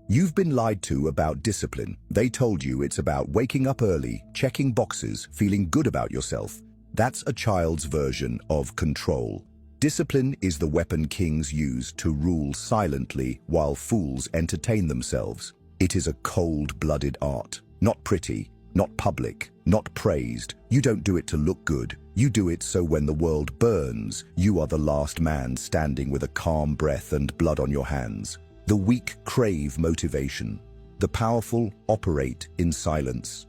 You've been lied to about discipline. They told you it's about waking up early, checking boxes, feeling good about yourself. That's a child's version of control. Discipline is the weapon kings use to rule silently while fools entertain themselves. It is a cold-blooded art. Not pretty, not public, not praised. You don't do it to look good. You do it so when the world burns, you are the last man standing with a calm breath and blood on your hands. The weak crave motivation. The powerful operate in silence.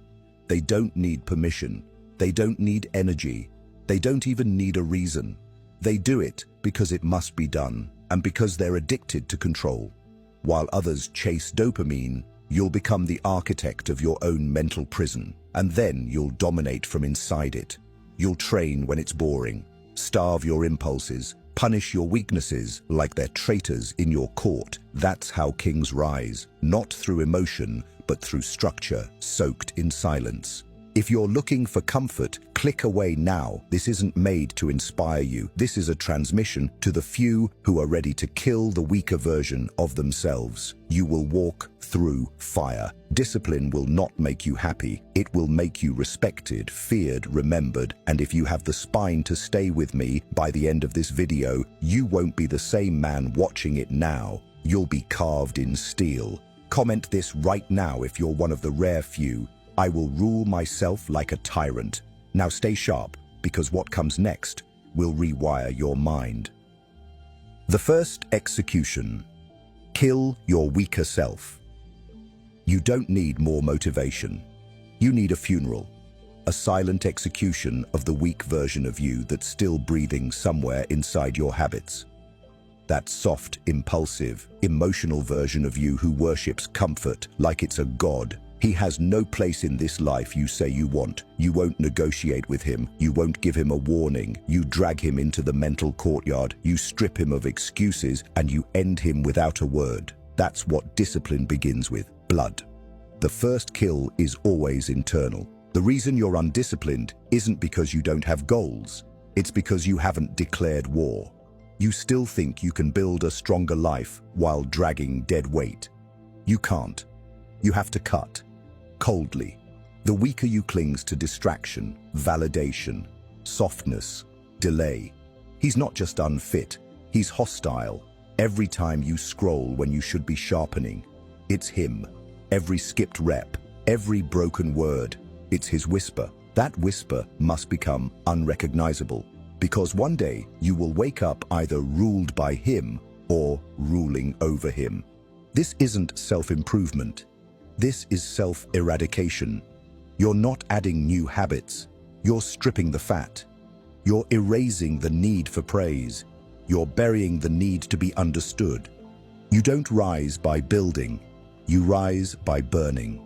They don't need permission. They don't need energy. They don't even need a reason. They do it because it must be done, and because they're addicted to control. While others chase dopamine, you'll become the architect of your own mental prison, and then you'll dominate from inside it. You'll train when it's boring, starve your impulses, punish your weaknesses like they're traitors in your court. That's how kings rise, not through emotion, but through structure, soaked in silence. If you're looking for comfort, click away now. This isn't made to inspire you. This is a transmission to the few who are ready to kill the weaker version of themselves. You will walk through fire. Discipline will not make you happy. It will make you respected, feared, remembered. And if you have the spine to stay with me, by the end of this video, you won't be the same man watching it now. You'll be carved in steel. Comment this right now if you're one of the rare few. I will rule myself like a tyrant. Now stay sharp, because what comes next will rewire your mind. The first execution. Kill your weaker self. You don't need more motivation. You need a funeral. A silent execution of the weak version of you that's still breathing somewhere inside your habits. That soft, impulsive, emotional version of you who worships comfort like it's a god. He has no place in this life you say you want. You won't negotiate with him. You won't give him a warning. You drag him into the mental courtyard. You strip him of excuses and you end him without a word. That's what discipline begins with: blood. The first kill is always internal. The reason you're undisciplined isn't because you don't have goals. It's because you haven't declared war. You still think you can build a stronger life while dragging dead weight. You can't. You have to cut. Coldly. The weaker you clings to distraction, validation, softness, delay. He's not just unfit, he's hostile. Every time you scroll when you should be sharpening, it's him. Every skipped rep, every broken word, it's his whisper. That whisper must become unrecognizable, because one day you will wake up either ruled by him or ruling over him. This isn't self-improvement. This is self-eradication. You're not adding new habits. You're stripping the fat. You're erasing the need for praise. You're burying the need to be understood. You don't rise by building. You rise by burning.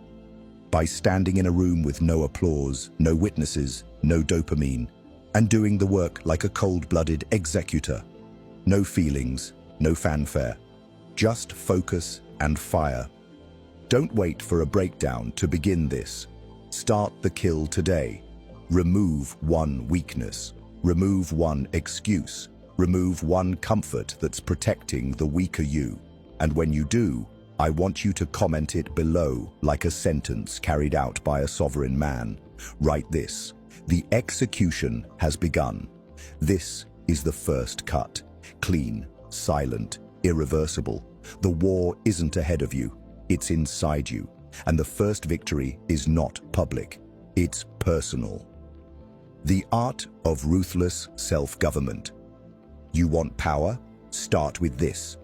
By standing in a room with no applause, no witnesses, no dopamine, and doing the work like a cold-blooded executor. No feelings, no fanfare. Just focus and fire. Don't wait for a breakdown to begin this. Start the kill today. Remove one weakness. Remove one excuse. Remove one comfort that's protecting the weaker you. And when you do, I want you to comment it below like a sentence carried out by a sovereign man. Write this: the execution has begun. This is the first cut. Clean, silent, irreversible. The war isn't ahead of you. It's inside you, and the first victory is not public, it's personal. The art of ruthless self-government. You want power? Start with this.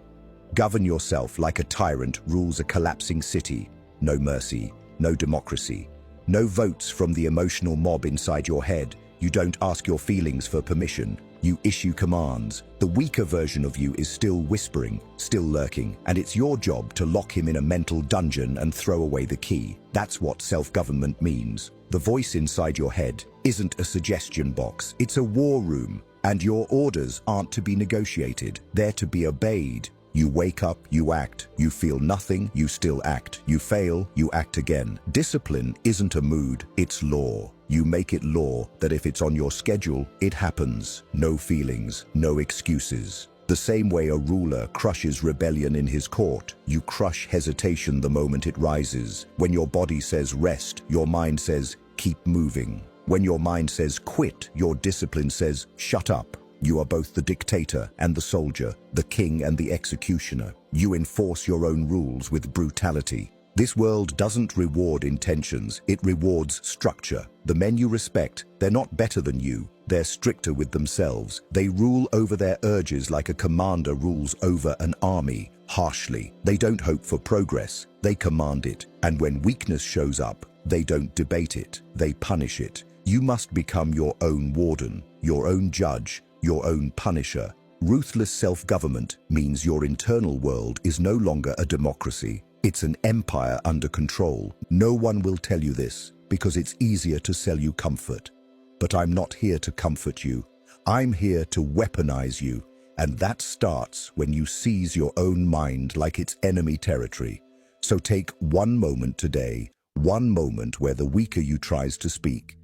Govern yourself like a tyrant rules a collapsing city. No mercy, no democracy, no votes from the emotional mob inside your head. You don't ask your feelings for permission. You issue commands. The weaker version of you is still whispering, still lurking, and it's your job to lock him in a mental dungeon and throw away the key. That's what self-government means. The voice inside your head isn't a suggestion box, it's a war room, and your orders aren't to be negotiated, they're to be obeyed. You wake up, you act, you feel nothing, you still act, you fail, you act again. Discipline isn't a mood, it's law. You make it law that if it's on your schedule, it happens. No feelings, no excuses. The same way a ruler crushes rebellion in his court, you crush hesitation the moment it rises. When your body says rest, your mind says keep moving. When your mind says quit, your discipline says shut up. You are both the dictator and the soldier, the king and the executioner. You enforce your own rules with brutality. This world doesn't reward intentions, it rewards structure. The men you respect, they're not better than you. They're stricter with themselves. They rule over their urges like a commander rules over an army, harshly. They don't hope for progress, they command it. And when weakness shows up, they don't debate it, they punish it. You must become your own warden, your own judge, your own punisher. Ruthless self-government means your internal world is no longer a democracy. It's an empire under control. No one will tell you this because it's easier to sell you comfort. But I'm not here to comfort you. I'm here to weaponize you. And that starts when you seize your own mind like it's enemy territory. So take one moment today, one moment where the weaker you tries to speak,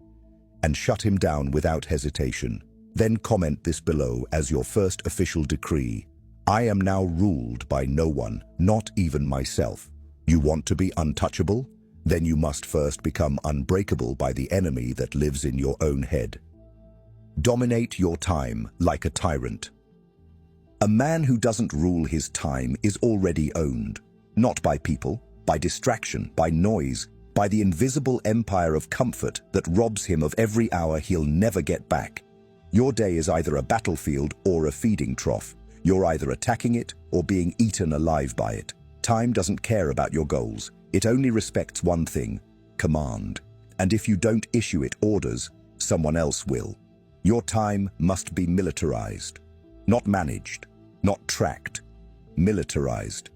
and shut him down without hesitation. Then comment this below as your first official decree. I am now ruled by no one, not even myself. You want to be untouchable? Then you must first become unbreakable by the enemy that lives in your own head. Dominate your time like a tyrant. A man who doesn't rule his time is already owned, not by people, by distraction, by noise, by the invisible empire of comfort that robs him of every hour he'll never get back. Your day is either a battlefield or a feeding trough. You're either attacking it or being eaten alive by it. Time doesn't care about your goals. It only respects one thing: command. And if you don't issue it orders, someone else will. Your time must be militarized. Not managed, not tracked. Militarized.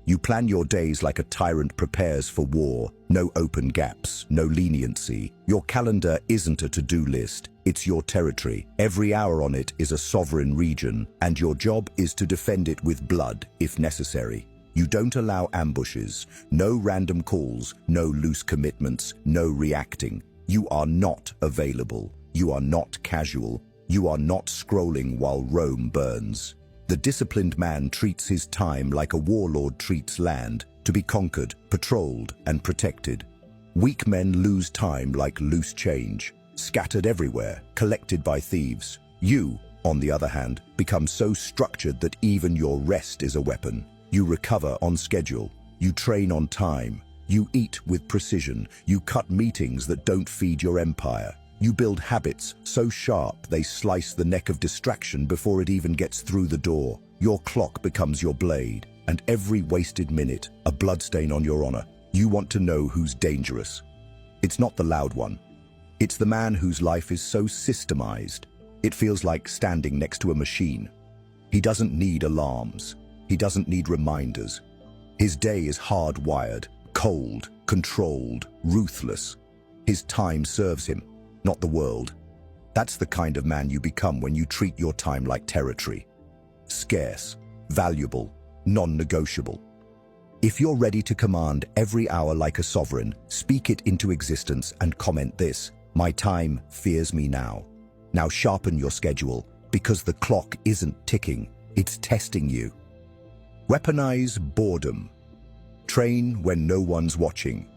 You plan your days like a tyrant prepares for war. No open gaps, no leniency. Your calendar isn't a to-do list. It's your territory. Every hour on it is a sovereign region, and your job is to defend it with blood, if necessary. You don't allow ambushes, no random calls, no loose commitments, no reacting. You are not available. You are not casual. You are not scrolling while Rome burns. The disciplined man treats his time like a warlord treats land, to be conquered, patrolled, and protected. Weak men lose time like loose change, scattered everywhere, collected by thieves. You, on the other hand, become so structured that even your rest is a weapon. You recover on schedule. You train on time. You eat with precision. You cut meetings that don't feed your empire. You build habits so sharp they slice the neck of distraction before it even gets through the door. Your clock becomes your blade, and every wasted minute a bloodstain on your honor. You want to know who's dangerous. It's not the loud one. It's the man whose life is so systemized, it feels like standing next to a machine. He doesn't need alarms. He doesn't need reminders. His day is hardwired, cold, controlled, ruthless. His time serves him, not the world. That's the kind of man you become when you treat your time like territory. Scarce, valuable, non-negotiable. If you're ready to command every hour like a sovereign, speak it into existence and comment this: my time fears me now. Now sharpen your schedule, because the clock isn't ticking, it's testing you. Weaponize boredom. Train when no one's watching.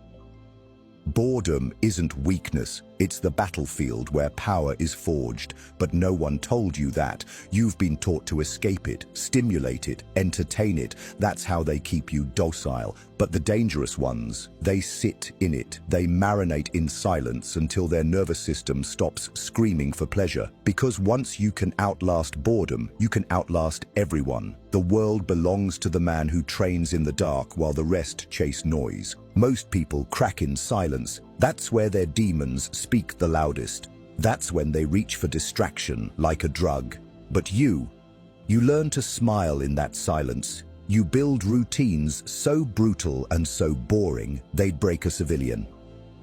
Boredom isn't weakness, it's the battlefield where power is forged, but no one told you that. You've been taught to escape it, stimulate it, entertain it. That's how they keep you docile. But the dangerous ones, they sit in it. They marinate in silence until their nervous system stops screaming for pleasure. Because once you can outlast boredom, you can outlast everyone. The world belongs to the man who trains in the dark while the rest chase noise. Most people crack in silence. That's where their demons speak the loudest. That's when they reach for distraction like a drug. But you learn to smile in that silence. You build routines so brutal and so boring they'd break a civilian.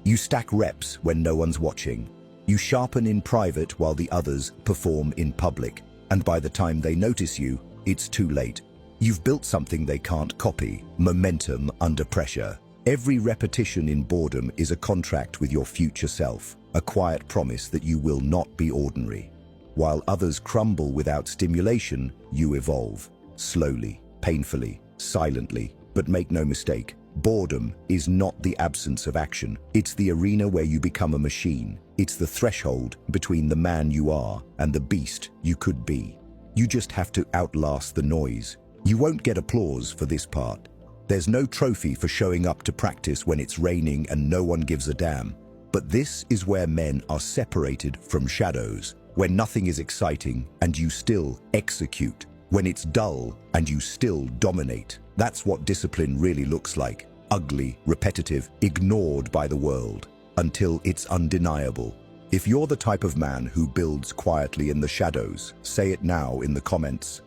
You stack reps when no one's watching. You sharpen in private while the others perform in public. And by the time they notice you, it's too late. You've built something they can't copy: momentum under pressure. Every repetition in boredom is a contract with your future self, a quiet promise that you will not be ordinary. While others crumble without stimulation, you evolve, slowly, painfully, silently. But make no mistake, boredom is not the absence of action. It's the arena where you become a machine. It's the threshold between the man you are and the beast you could be. You just have to outlast the noise. You won't get applause for this part. There's no trophy for showing up to practice when it's raining and no one gives a damn. But this is where men are separated from shadows, when nothing is exciting and you still execute, when it's dull and you still dominate. That's what discipline really looks like. Ugly, repetitive, ignored by the world, until it's undeniable. If you're the type of man who builds quietly in the shadows, say it now in the comments.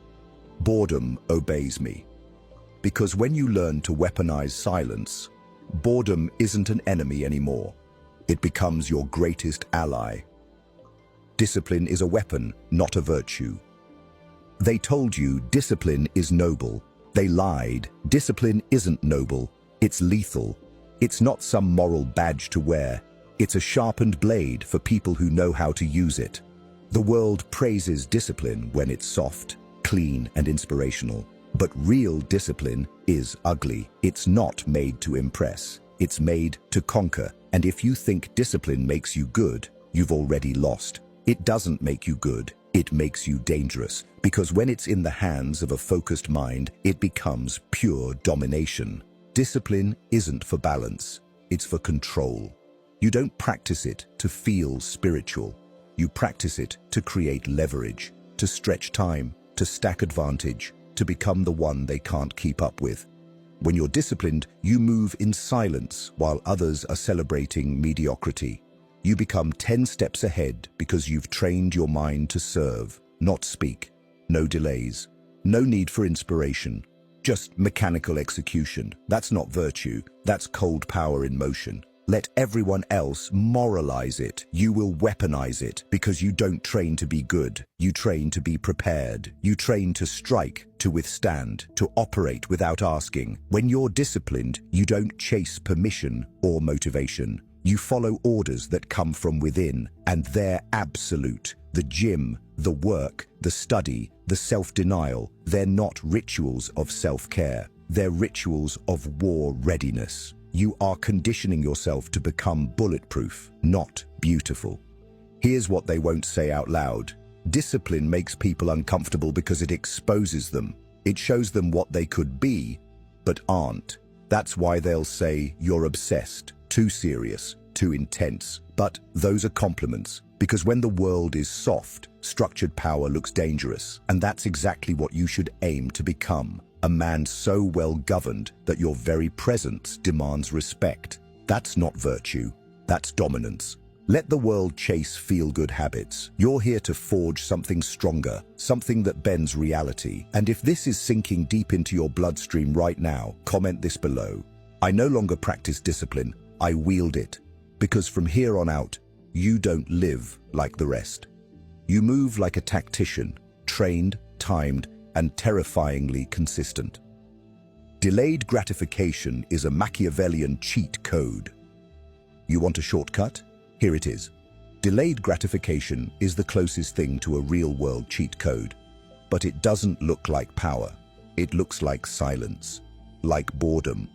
Boredom obeys me. Because when you learn to weaponize silence, boredom isn't an enemy anymore. It becomes your greatest ally. Discipline is a weapon, not a virtue. They told you discipline is noble. They lied. Discipline isn't noble. It's lethal. It's not some moral badge to wear. It's a sharpened blade for people who know how to use it. The world praises discipline when it's soft, clean, and inspirational. But real discipline is ugly. It's not made to impress. It's made to conquer. And if you think discipline makes you good, you've already lost. It doesn't make you good. It makes you dangerous. Because when it's in the hands of a focused mind, it becomes pure domination. Discipline isn't for balance. It's for control. You don't practice it to feel spiritual. You practice it to create leverage, to stretch time, to stack advantage, to become the one they can't keep up with. When you're disciplined, you move in silence while others are celebrating mediocrity. You become 10 steps ahead because you've trained your mind to serve, not speak. No delays. No need for inspiration. Just mechanical execution. That's not virtue. That's cold power in motion. Let everyone else moralize it. You will weaponize it because you don't train to be good. You train to be prepared. You train to strike, to withstand, to operate without asking. When you're disciplined, you don't chase permission or motivation. You follow orders that come from within, and they're absolute. The gym, the work, the study, the self-denial, they're not rituals of self-care. They're rituals of war readiness. You are conditioning yourself to become bulletproof, not beautiful. Here's what they won't say out loud. Discipline makes people uncomfortable because it exposes them. It shows them what they could be, but aren't. That's why they'll say you're obsessed, too serious, too intense. But those are compliments, because when the world is soft, structured power looks dangerous. And that's exactly what you should aim to become. A man so well governed that your very presence demands respect. That's not virtue, that's dominance. Let the world chase feel-good habits. You're here to forge something stronger, something that bends reality. And if this is sinking deep into your bloodstream right now, comment this below. I no longer practice discipline, I wield it. Because from here on out, you don't live like the rest. You move like a tactician, trained, timed, and terrifyingly consistent. Delayed gratification is a Machiavellian cheat code. You want a shortcut? Here it is. Delayed gratification is the closest thing to a real-world cheat code, but it doesn't look like power. It looks like silence, like boredom,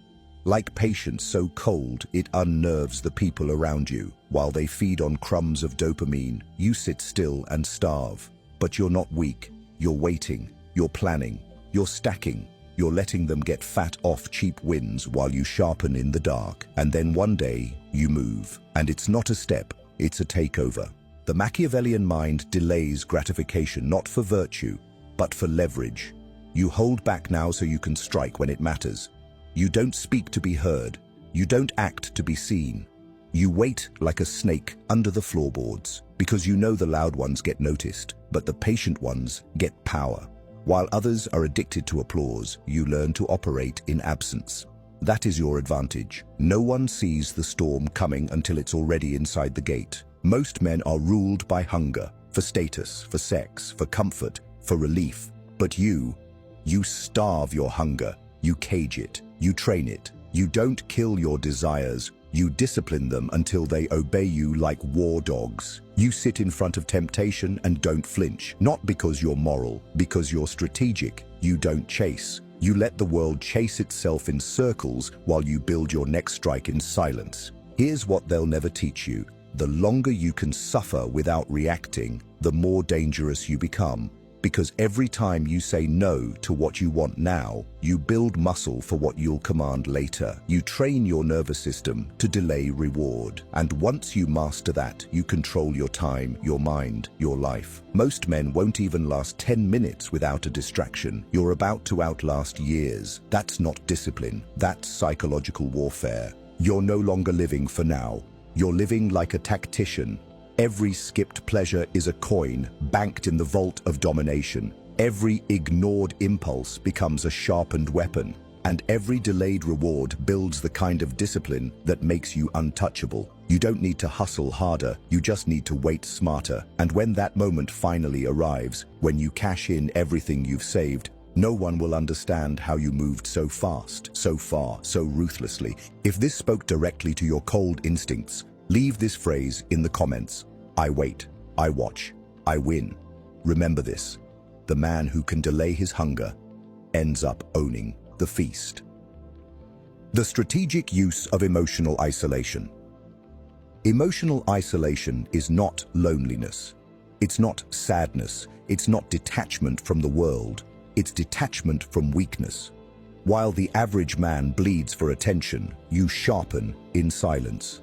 like patience so cold it unnerves the people around you. While they feed on crumbs of dopamine, you sit still and starve. But you're not weak, you're waiting. You're planning, you're stacking, you're letting them get fat off cheap wins while you sharpen in the dark. And then one day, you move. And it's not a step, it's a takeover. The Machiavellian mind delays gratification not for virtue, but for leverage. You hold back now so you can strike when it matters. You don't speak to be heard. You don't act to be seen. You wait like a snake under the floorboards, because you know the loud ones get noticed, but the patient ones get power. While others are addicted to applause, you learn to operate in absence. That is your advantage. No one sees the storm coming until it's already inside the gate. Most men are ruled by hunger, for status, for sex, for comfort, for relief. But you starve your hunger. You cage it. You train it. You don't kill your desires. You discipline them until they obey you like war dogs. You sit in front of temptation and don't flinch, not because you're moral, because you're strategic. You don't chase. You let the world chase itself in circles while you build your next strike in silence. Here's what they'll never teach you. The longer you can suffer without reacting, the more dangerous you become. Because every time you say no to what you want now, you build muscle for what you'll command later. You train your nervous system to delay reward. And once you master that, you control your time, your mind, your life. Most men won't even last 10 minutes without a distraction. You're about to outlast years. That's not discipline. That's psychological warfare. You're no longer living for now. You're living like a tactician. Every skipped pleasure is a coin banked in the vault of domination. Every ignored impulse becomes a sharpened weapon. And every delayed reward builds the kind of discipline that makes you untouchable. You don't need to hustle harder, you just need to wait smarter. And when that moment finally arrives, when you cash in everything you've saved, no one will understand how you moved so fast, so far, so ruthlessly. If this spoke directly to your cold instincts, leave this phrase in the comments. I wait, I watch, I win. Remember this. The man who can delay his hunger ends up owning the feast. The strategic use of emotional isolation. Emotional isolation is not loneliness. It's not sadness. It's not detachment from the world. It's detachment from weakness. While the average man bleeds for attention, you sharpen in silence.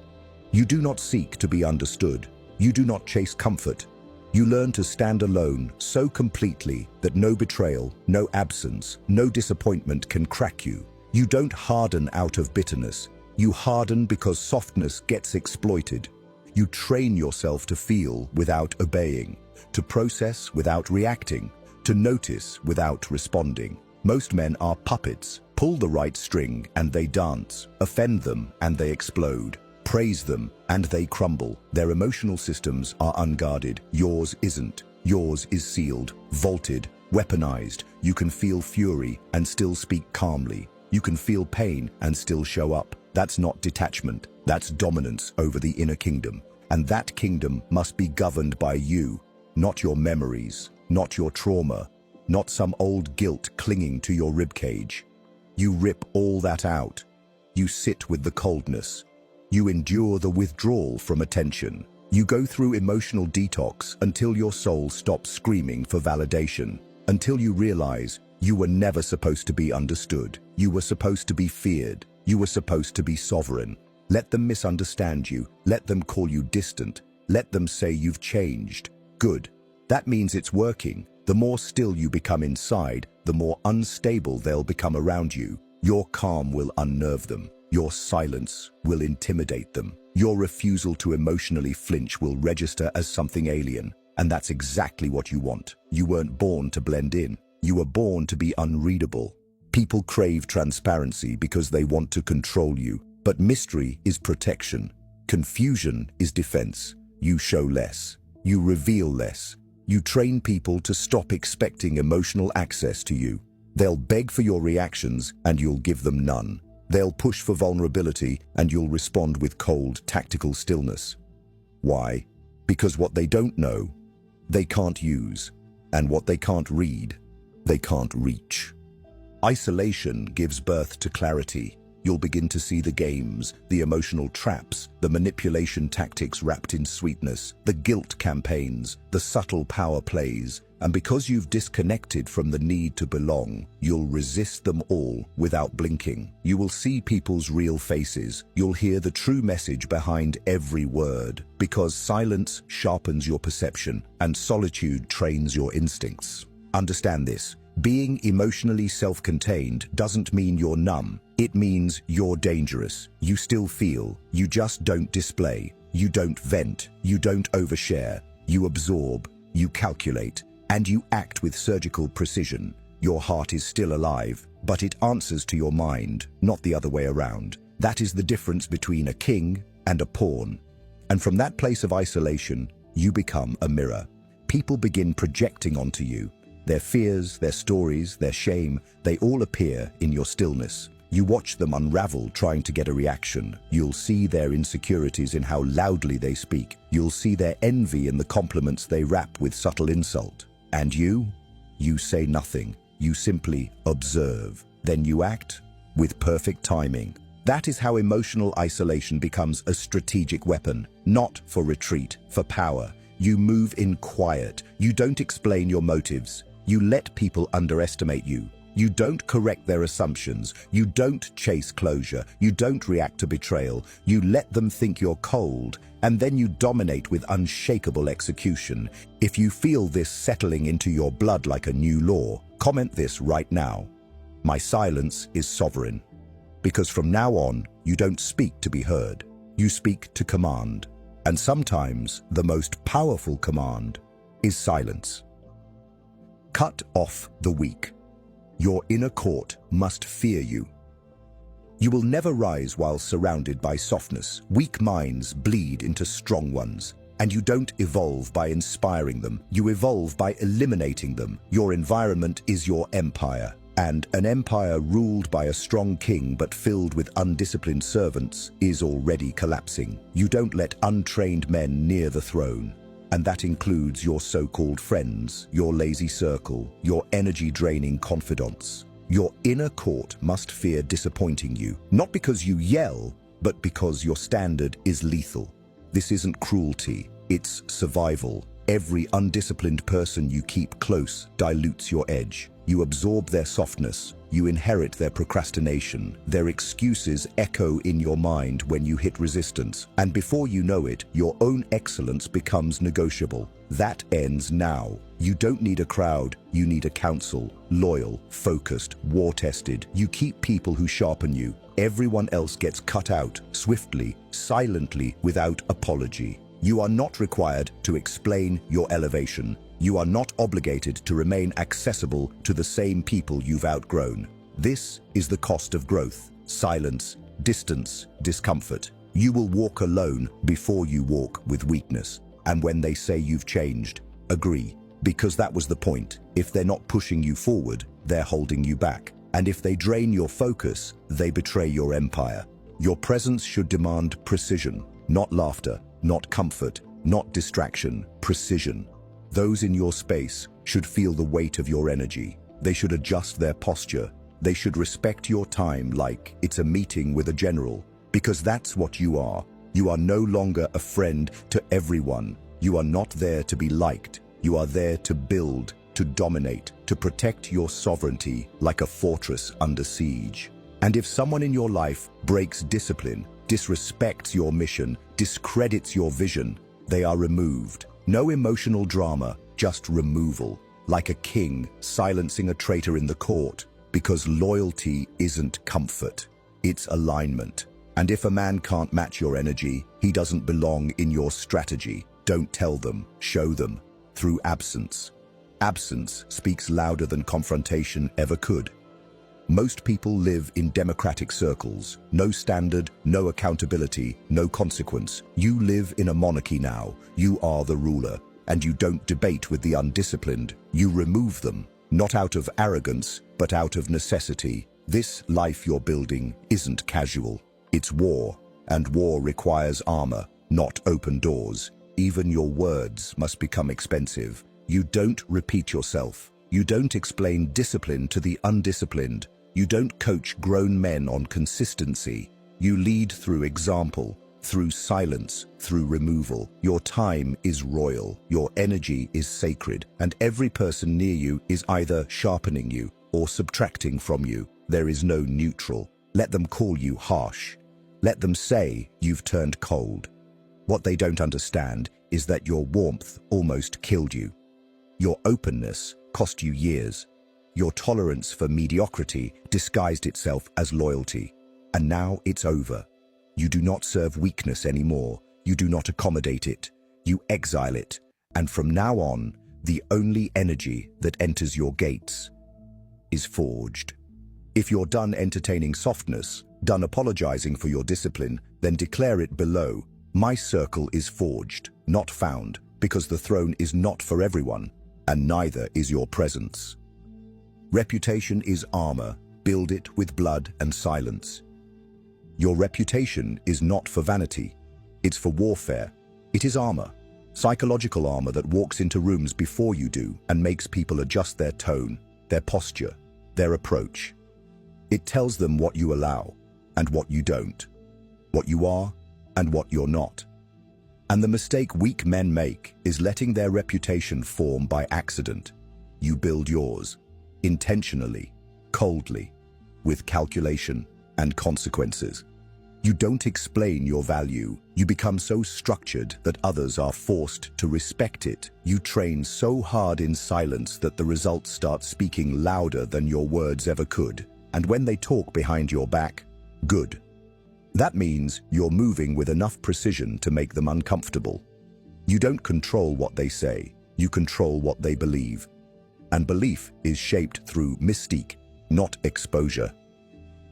You do not seek to be understood. You do not chase comfort. You learn to stand alone so completely that no betrayal, no absence, no disappointment can crack you. You don't harden out of bitterness. You harden because softness gets exploited. You train yourself to feel without obeying, to process without reacting, to notice without responding. Most men are puppets. Pull the right string and they dance. Offend them and they explode. Praise them and they crumble. Their emotional systems are unguarded. Yours isn't. Yours is sealed, vaulted, weaponized. You can feel fury and still speak calmly. You can feel pain and still show up. That's not detachment. That's dominance over the inner kingdom. And that kingdom must be governed by you, not your memories, not your trauma, not some old guilt clinging to your ribcage. You rip all that out. You sit with the coldness. You endure the withdrawal from attention. You go through emotional detox until your soul stops screaming for validation, until you realize you were never supposed to be understood. You were supposed to be feared. You were supposed to be sovereign. Let them misunderstand you. Let them call you distant. Let them say you've changed. Good. That means it's working. The more still you become inside, the more unstable they'll become around you. Your calm will unnerve them. Your silence will intimidate them. Your refusal to emotionally flinch will register as something alien. And that's exactly what you want. You weren't born to blend in. You were born to be unreadable. People crave transparency because they want to control you. But mystery is protection. Confusion is defense. You show less. You reveal less. You train people to stop expecting emotional access to you. They'll beg for your reactions and you'll give them none. They'll push for vulnerability and you'll respond with cold, tactical stillness. Why? Because what they don't know, they can't use. And what they can't read, they can't reach. Isolation gives birth to clarity. You'll begin to see the games, the emotional traps, the manipulation tactics wrapped in sweetness, the guilt campaigns, the subtle power plays. And because you've disconnected from the need to belong, you'll resist them all without blinking. You will see people's real faces. You'll hear the true message behind every word. Because silence sharpens your perception and solitude trains your instincts. Understand this. Being emotionally self-contained doesn't mean you're numb. It means you're dangerous. You still feel. You just don't display. You don't vent. You don't overshare. You absorb. You calculate. And you act with surgical precision. Your heart is still alive, but it answers to your mind, not the other way around. That is the difference between a king and a pawn. And from that place of isolation, you become a mirror. People begin projecting onto you. Their fears, their stories, their shame, they all appear in your stillness. You watch them unravel trying to get a reaction. You'll see their insecurities in how loudly they speak. You'll see their envy in the compliments they wrap with subtle insult. And you say nothing. You simply observe. Then you act with perfect timing. That is how emotional isolation becomes a strategic weapon, not for retreat, for power. You move in quiet. You don't explain your motives. You let people underestimate you. You don't correct their assumptions. You don't chase closure. You don't react to betrayal. You let them think you're cold, and then you dominate with unshakable execution. If you feel this settling into your blood like a new law, comment this right now. My silence is sovereign. Because from now on, you don't speak to be heard. You speak to command. And sometimes the most powerful command is silence. Cut off the weak. Your inner court must fear you. You will never rise while surrounded by softness. Weak minds bleed into strong ones. And you don't evolve by inspiring them. You evolve by eliminating them. Your environment is your empire. And an empire ruled by a strong king but filled with undisciplined servants is already collapsing. You don't let untrained men near the throne. And that includes your so-called friends, your lazy circle, your energy-draining confidants. Your inner court must fear disappointing you, not because you yell, but because your standard is lethal. This isn't cruelty, it's survival. Every undisciplined person you keep close dilutes your edge. You absorb their softness. You inherit their procrastination. Their excuses echo in your mind when you hit resistance. And before you know it, your own excellence becomes negotiable. That ends now. You don't need a crowd. You need a council. Loyal, focused, war-tested. You keep people who sharpen you. Everyone else gets cut out, swiftly, silently, without apology. You are not required to explain your elevation. You are not obligated to remain accessible to the same people you've outgrown. This is the cost of growth: silence, distance, discomfort. You will walk alone before you walk with weakness. And when they say you've changed, agree, because that was the point. If they're not pushing you forward, they're holding you back. And if they drain your focus, they betray your empire. Your presence should demand precision, not laughter, not comfort, not distraction, precision. Those in your space should feel the weight of your energy. They should adjust their posture. They should respect your time like it's a meeting with a general, because that's what you are. You are no longer a friend to everyone. You are not there to be liked. You are there to build, to dominate, to protect your sovereignty like a fortress under siege. And if someone in your life breaks discipline, disrespects your mission, discredits your vision, they are removed. No emotional drama, just removal. Like a king silencing a traitor in the court, because loyalty isn't comfort, it's alignment. And if a man can't match your energy, he doesn't belong in your strategy. Don't tell them, show them, through absence. Absence speaks louder than confrontation ever could. Most people live in democratic circles. No standard, no accountability, no consequence. You live in a monarchy now. You are the ruler. And you don't debate with the undisciplined. You remove them, not out of arrogance, but out of necessity. This life you're building isn't casual. It's war. And war requires armor, not open doors. Even your words must become expensive. You don't repeat yourself. You don't explain discipline to the undisciplined. You don't coach grown men on consistency. You lead through example, through silence, through removal. Your time is royal, your energy is sacred, and every person near you is either sharpening you or subtracting from you. There is no neutral. Let them call you harsh. Let them say you've turned cold. What they don't understand is that your warmth almost killed you. Your openness cost you years. Your tolerance for mediocrity disguised itself as loyalty. And now it's over. You do not serve weakness anymore. You do not accommodate it. You exile it. And from now on, the only energy that enters your gates is forged. If you're done entertaining softness, done apologizing for your discipline, then declare it below. My circle is forged, not found, because the throne is not for everyone, and neither is your presence. Reputation is armor, Build it with blood and silence. Your reputation is not for vanity. It's for warfare. It is armor. Psychological armor that walks into rooms before you do and makes people adjust their tone, their posture, their approach. It tells them what you allow and what you don't, what you are and what you're not. And the mistake weak men make is letting their reputation form by accident. You build yours, intentionally, coldly, with calculation and consequences. You don't explain your value. You become so structured that others are forced to respect it. You train so hard in silence that the results start speaking louder than your words ever could. And when they talk behind your back, good. That means you're moving with enough precision to make them uncomfortable. You don't control what they say. You control what they believe. And belief is shaped through mystique, not exposure.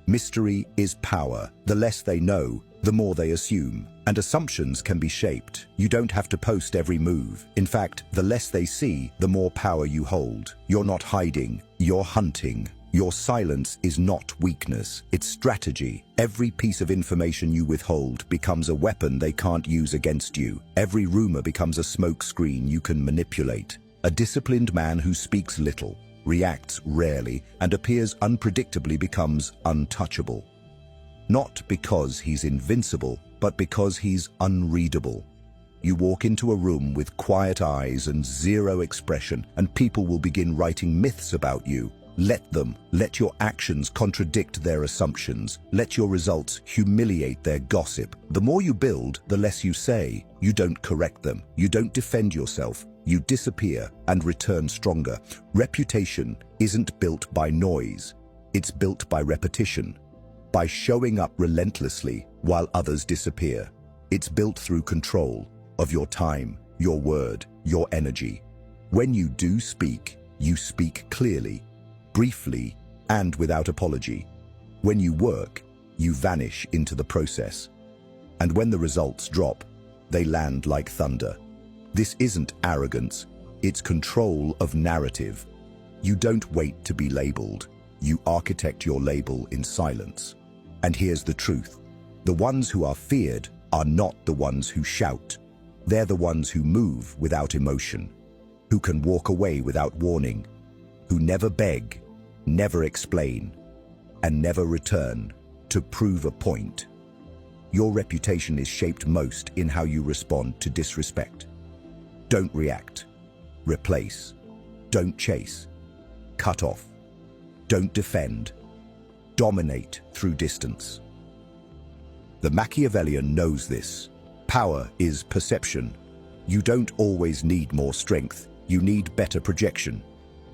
Mystery is power. The less they know, the more they assume. And assumptions can be shaped. You don't have to post every move. In fact, the less they see, the more power you hold. You're not hiding, you're hunting. Your silence is not weakness, it's strategy. Every piece of information you withhold becomes a weapon they can't use against you. Every rumor becomes a smoke screen you can manipulate. A disciplined man who speaks little, reacts rarely, and appears unpredictably becomes untouchable. Not because he's invincible, but because he's unreadable. You walk into a room with quiet eyes and zero expression, and people will begin writing myths about you. Let them. Let your actions contradict their assumptions. Let your results humiliate their gossip. The more you build, the less you say. You don't correct them. You don't defend yourself. You disappear and return stronger. Reputation isn't built by noise. It's built by repetition, by showing up relentlessly while others disappear. It's built through control of your time, your word, your energy. When you do speak, you speak clearly, briefly, and without apology. When you work, you vanish into the process. And when the results drop, they land like thunder. This isn't arrogance, it's control of narrative. You don't wait to be labeled. You architect your label in silence. And here's the truth. The ones who are feared are not the ones who shout. They're the ones who move without emotion, who can walk away without warning, who never beg, never explain, and never return to prove a point. Your reputation is shaped most in how you respond to disrespect. Don't react. Replace. Don't chase. Cut off. Don't defend. Dominate through distance. The Machiavellian knows this. Power is perception. You don't always need more strength. You need better projection.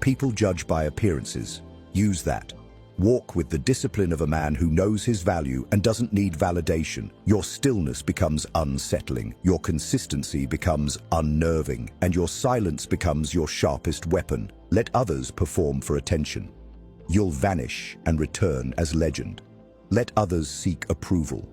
People judge by appearances. Use that. Walk with the discipline of a man who knows his value and doesn't need validation. Your stillness becomes unsettling. Your consistency becomes unnerving. And your silence becomes your sharpest weapon. Let others perform for attention. You'll vanish and return as legend. Let others seek approval.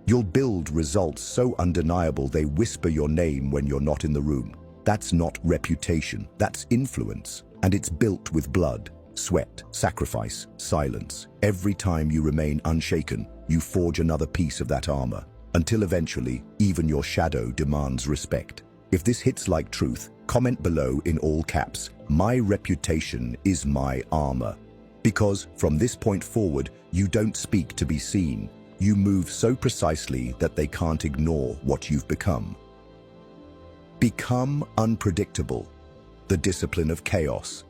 You'll build results so undeniable they whisper your name when you're not in the room. That's not reputation, that's influence. And it's built with blood, sweat, sacrifice, silence. Every time you remain unshaken, you forge another piece of that armor, until eventually, even your shadow demands respect. If this hits like truth, comment below in all caps, "My reputation is my armor." Because from this point forward, you don't speak to be seen. You move so precisely that they can't ignore what you've become. Become unpredictable, the discipline of chaos.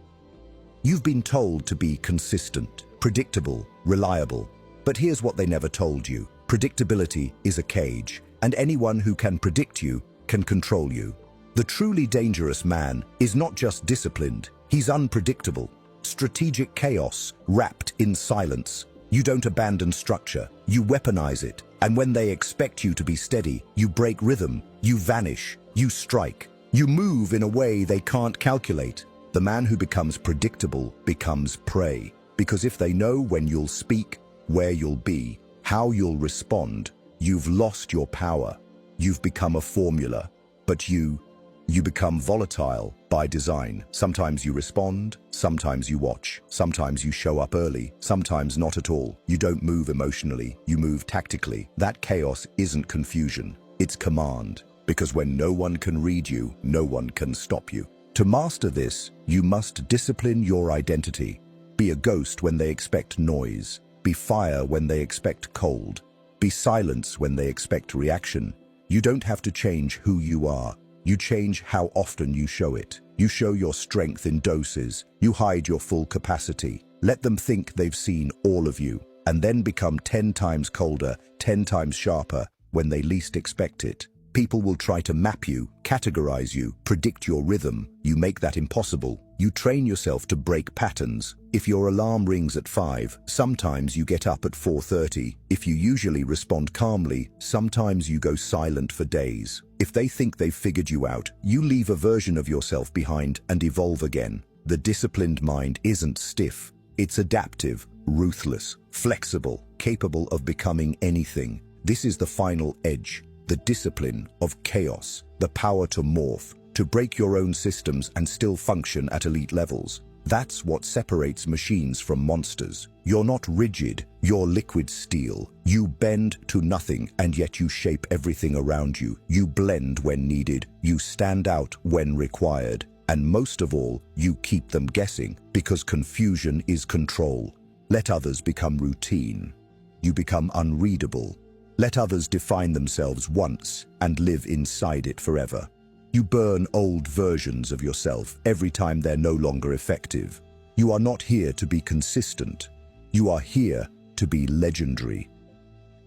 You've been told to be consistent, predictable, reliable. But here's what they never told you. Predictability is a cage, and anyone who can predict you can control you. The truly dangerous man is not just disciplined, he's unpredictable. Strategic chaos wrapped in silence. You don't abandon structure, you weaponize it. And when they expect you to be steady, you break rhythm, you vanish, you strike. You move in a way they can't calculate. The man who becomes predictable becomes prey. Because if they know when you'll speak, where you'll be, how you'll respond, you've lost your power. You've become a formula. But you You become volatile by design. Sometimes you respond, sometimes you watch, sometimes you show up early, sometimes not at all. You don't move emotionally, you move tactically. That chaos isn't confusion, it's command. Because when no one can read you, no one can stop you. To master this, you must discipline your identity. Be a ghost when they expect noise. Be fire when they expect cold. Be silence when they expect reaction. You don't have to change who you are. You change how often you show it. You show your strength in doses. You hide your full capacity. Let them think they've seen all of you, and then become 10 times colder, 10 times sharper when they least expect it. People will try to map you, categorize you, predict your rhythm. You make that impossible. You train yourself to break patterns. If your alarm rings at 5, sometimes you get up at 4:30. If you usually respond calmly, sometimes you go silent for days. If they think they've figured you out, you leave a version of yourself behind and evolve again. The disciplined mind isn't stiff. It's adaptive, ruthless, flexible, capable of becoming anything. This is the final edge. The discipline of chaos, the power to morph, to break your own systems and still function at elite levels. That's what separates machines from monsters. You're not rigid, you're liquid steel. You bend to nothing, and yet you shape everything around you. You blend when needed, you stand out when required, and most of all, you keep them guessing, because confusion is control. Let others become routine. You become unreadable. Let others define themselves once and live inside it forever. You burn old versions of yourself every time they're no longer effective. You are not here to be consistent. You are here to be legendary.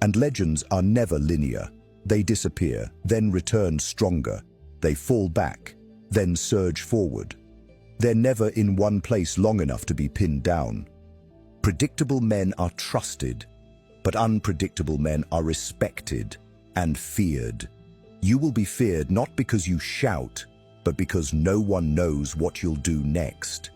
And legends are never linear. They disappear, then return stronger. They fall back, then surge forward. They're never in one place long enough to be pinned down. Predictable men are trusted, but unpredictable men are respected and feared. You will be feared not because you shout, but because no one knows what you'll do next.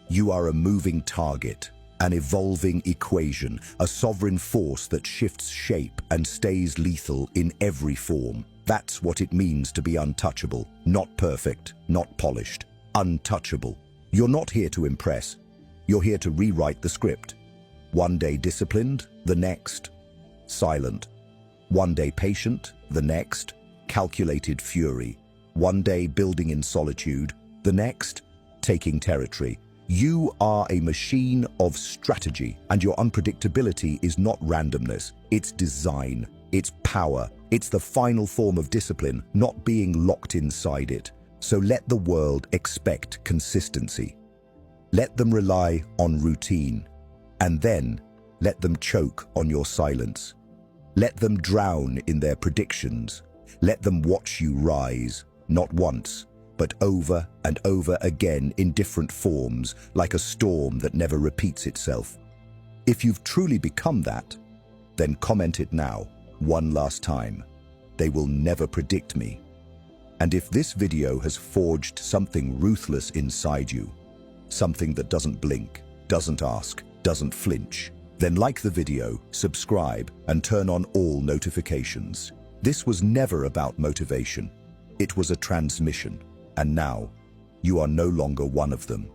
You are a moving target, an evolving equation, a sovereign force that shifts shape and stays lethal in every form. That's what it means to be untouchable, not perfect, not polished, untouchable. You're not here to impress. You're here to rewrite the script. One day disciplined, the next silent. One day patient, the next calculated fury. One day building in solitude, the next taking territory. You are a machine of strategy, and your unpredictability is not randomness. It's design, it's power, it's the final form of discipline, not being locked inside it. So let the world expect consistency. Let them rely on routine. And then, let them choke on your silence. Let them drown in their predictions. Let them watch you rise, not once, but over and over again in different forms, like a storm that never repeats itself. If you've truly become that, then comment it now, one last time. They will never predict me. And if this video has forged something ruthless inside you, something that doesn't blink, doesn't ask, doesn't flinch, then like the video, subscribe, and turn on all notifications. This was never about motivation. It was a transmission. And now, you are no longer one of them.